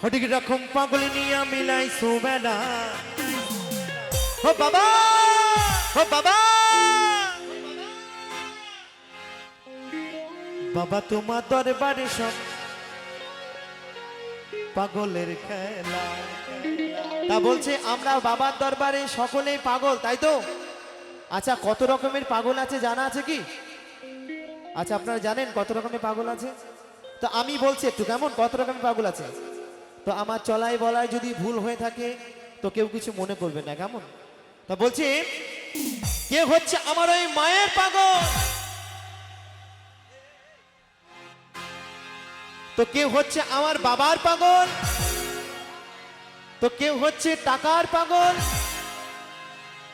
হঠিক রকম পাগল নিয়া মিলাই সুবেলা ও বাবা ও বাবা বাবা তোমার দরবারে সব পাগলের খেলা। তা বলছে আমরা বাবার দরবারে সকলেই পাগল, তাই তো? আচ্ছা, কত রকমের পাগল আছে জানা আছে কি? আচ্ছা, আপনারা জানেন কত রকমের পাগল আছে? তো আমি বলছি একটু, কেমন কত রকমের পাগল আছে। তো আমার চলাই বলায় যদি ভুল হয়ে থাকে তো কেউ কিছু মনে করবে না, কেমন? তা বলছি, কে হচ্ছে আমার ওই মায়ের পাগল, তো কেউ হচ্ছে আমার বাবার পাগল, তো কেউ হচ্ছে টাকার পাগল,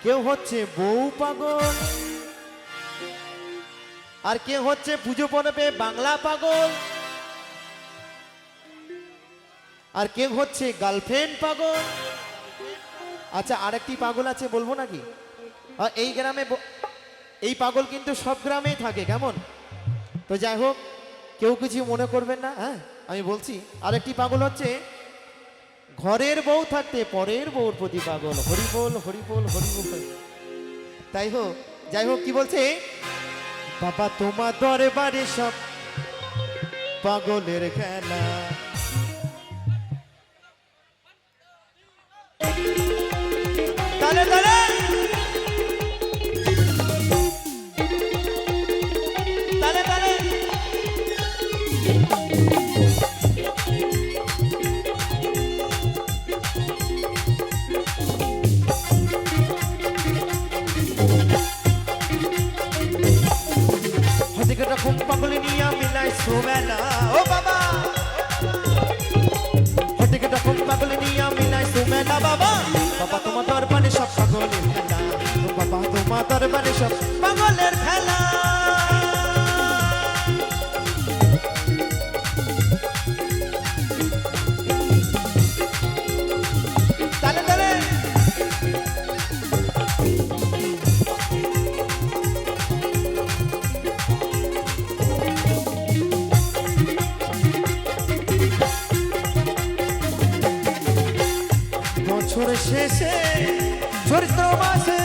কেউ হচ্ছে বউ পাগল, আর কেউ হচ্ছে পুজো পরবে বাংলা পাগল, আর কেউ হচ্ছে গার্লফ্রেন্ড পাগল। আচ্ছা, আরেকটি পাগল আছে, বলবো নাকি? এই গ্রামে এই পাগল কিন্তু সব গ্রামেই থাকে, কেমন? তো যাই হোক, কেউ কিছু মনে করবেন না। হ্যাঁ, আমি বলছি আরেকটি পাগল হচ্ছে ঘরের বউ থাকতে পরের বউর প্রতি পাগল। হরিবোল হরিবোল হরিবোল। তাই হোক, যাই হোক, কি বলছে? বাবা তোমার দরবারে সব পাগলের খেলা। তালে তালে তালে তালে রকম পাগল নিয়া মিলাই সুমেলা ও বাবা, হঠিক রকম পাগল নিয়া মিলাই সুমেলা বাবা। বাবা তোমার দরবারে সব পাগলের খেলা, বাবা তোমার দরবারে সব পাগলের খেলা। তালে তালে বছর শেষে চৈত্র মাসে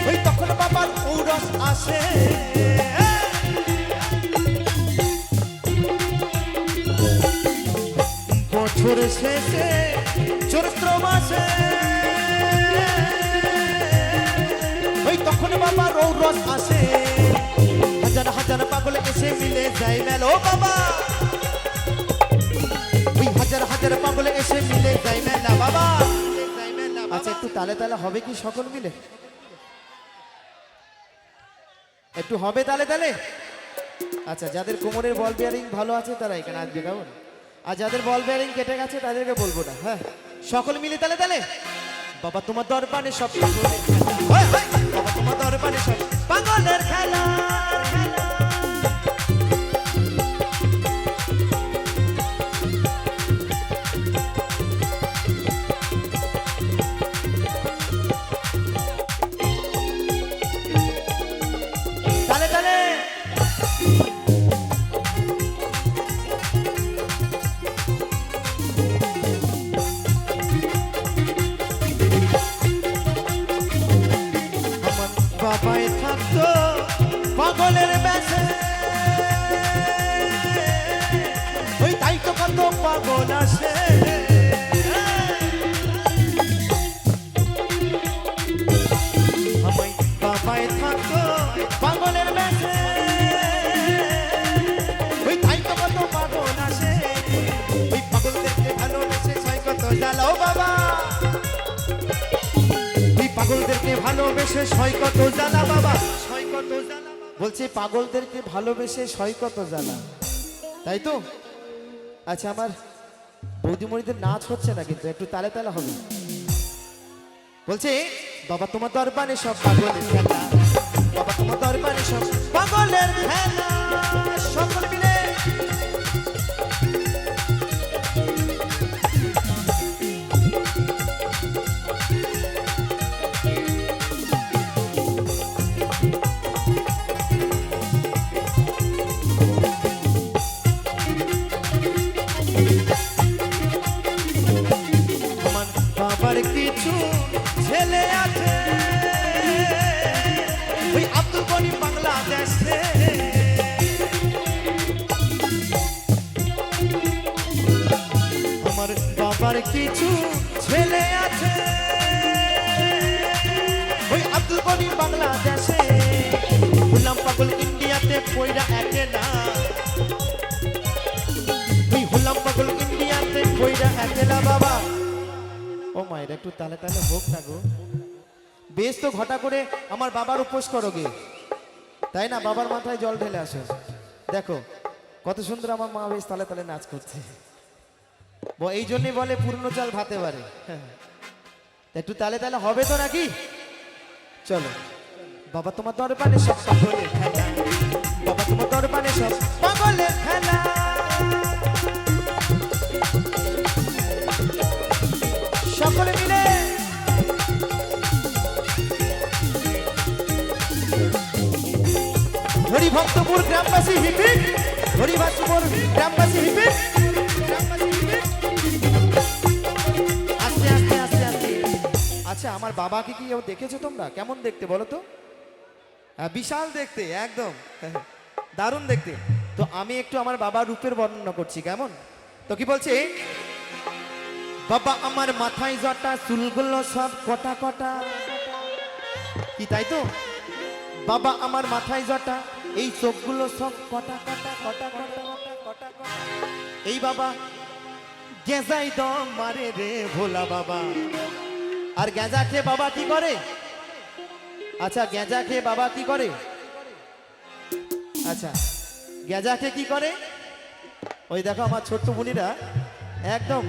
ওই তখন বাবার ঔরস আসে। বছর শেষে চৈত্র মাসে ওই তখন বাবার ঔরস আসে। হাজার হাজার পাগল এসে মিলে যায় মেলো বাবা, হাজার হাজার পাগল এসে মিলে যায় মেলা বাবা। আচ্ছা, একটু তালে তালে হবে কি সকল মিলে? একটু হবে তালে তালে? আচ্ছা, যাদের কোমরের বল বিয়ারিং ভালো আছে তারা এখানে আসবে, কেমন? আর যাদের বল বিয়ারিং কেটে গেছে তাদেরকে বলবো না। হ্যাঁ, সকল মিলে তালে তালে। বাবা তোমার দরবারে সব পাগলের খেলা, বাবা তোমার দরবারে সব পাগলের খেলা। বাবাই থাকতো পাগলের বেশে, ওই তাই তো কত পাগল আসে। বাবাই থাকতো পাগলের বেশে, ওই তাই তো কত পাগল আসে। ওই পাগলদেরকে ভালোবেসে ছয় কত জ্বালাও বাবা, পাগলদেরকে ভালোবেসে সয় কত জ্বালা বাবা, সয় কত জ্বালা। বলছে পাগলদেরকে ভালোবেসে সয় কত জ্বালা, তাই তো? আচ্ছা, আমার বৌদিমণিদের নাচ হচ্ছে না কিন্তু, একটু তালে তালে হবে। বলছে বাবা তোমার দরবারে সব পাগলের খেলা, বাবা তোমার দরবারে সব পাগলের খেলা। সকল মিলে বাংলাদেশে, হলাম পাগল ইন্ডিয়াতে পয়রা একেলা, তুই হলাম পাগল ইন্ডিয়াতে পয়রা একেলা বাবা। ও মায়ের একটু তালে তালে হোক না গো, বেশ তো ঘটা করে আমার বাবার উপোস করো গে, তাই না? বাবার মাথায় জল ঢেলে আসো, দেখো কত সুন্দর আমার মা বেশ তালে তালে নাচ করছে। এই জন্যই বলে পূর্ণ চাল ভাতে পারে। একটু তালে তালে হবে তো নাকি? চলো বাবা তোমার দরবারে সব পাগলের খেলা, বাবা তোমার দরবারে সব পাগলের খেলা, সকলে মিলে হরিভক্তপুর গ্রামবাসী হিপিক, হরিভক্তপুর গ্রামবাসী হিপিক, আস্তে আস্তে আস্তে আস্তে। আচ্ছা আমার বাবাকে কি দেখেছো তোমরা? কেমন দেখতে বলো তো? বিশাল দেখতে, একদম দারুণ দেখতে। তো আমি একটু আমার বাবার রূপের বর্ণনা করছি, কেমন? তো কি বলছে? বাবা আমার মাথায় জটা, চুলগুলো সব কটা কটা, কি তাই তো? বাবা আমার মাথায় জটা, এই চোখগুলো সব কটা কটা কটা কটা কটা কটা কটা। এই বাবা গেজাই দম মারে রে ভোলা বাবা। আর গেঁজা খেয়ে বাবা কি করে? আচ্ছা গেঁজা খেয়ে বাবা কি করে? আচ্ছা গেঁজা খেয়ে কি করে? ওই দেখো আমার ছোট্ট বুনিরা একদম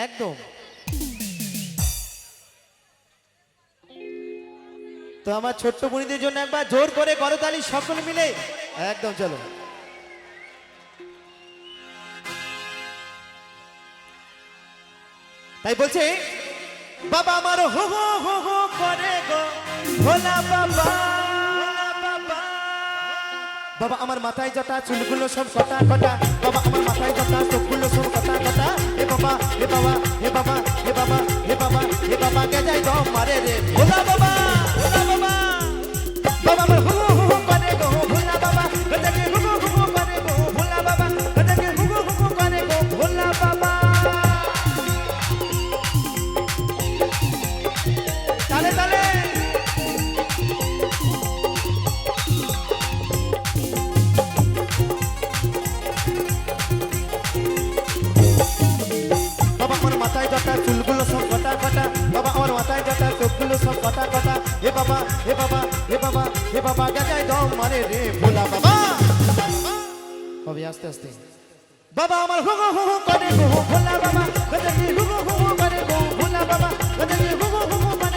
একদম। তো আমার ছোট্ট বুনিদের জন্য একবার জোর করে করতালি সকলে মিলে, একদম চলো। তাই বলছে বাবা আমার হো হো হো হো করে গো ভোলা বাবা, বাবা আমার মাথায় জটা, চুলগুলো সব কটা কটা, বাবা আমার মাথায় জটা, চোখগুলো সব কটা কটা। হে বাবা হে বাবা হে বাবা হে বাবা হে বাবা হে বাবা গেজাই দম মারে রে ভোলা বাবা, ভোলা বাবা। বাবা আমার হু হু হু করে গো ভোলা বাবা, গেজাকে হু হু হু করে গো ভোলা বাবা, গেজাকে হু হু হু করে গো ভোলা বাবা। তালে তালে মাথায় জটা, চুলগুলো সব কটা কটা, বাবা আমার মাথায় জটা, চোখগুলো সব কটা কটা। হে বাবা হে বাবা হে বাবা হে বাবা গেজায় দম মারে রে ভোলা বাবা। হবে আস্তে আস্তে। বাবা আমার হু হু হু করে গো ভোলা বাবা, গেজাকে হু হু হু করে গো ভোলা বাবা, গেজাকে হু হু হু করে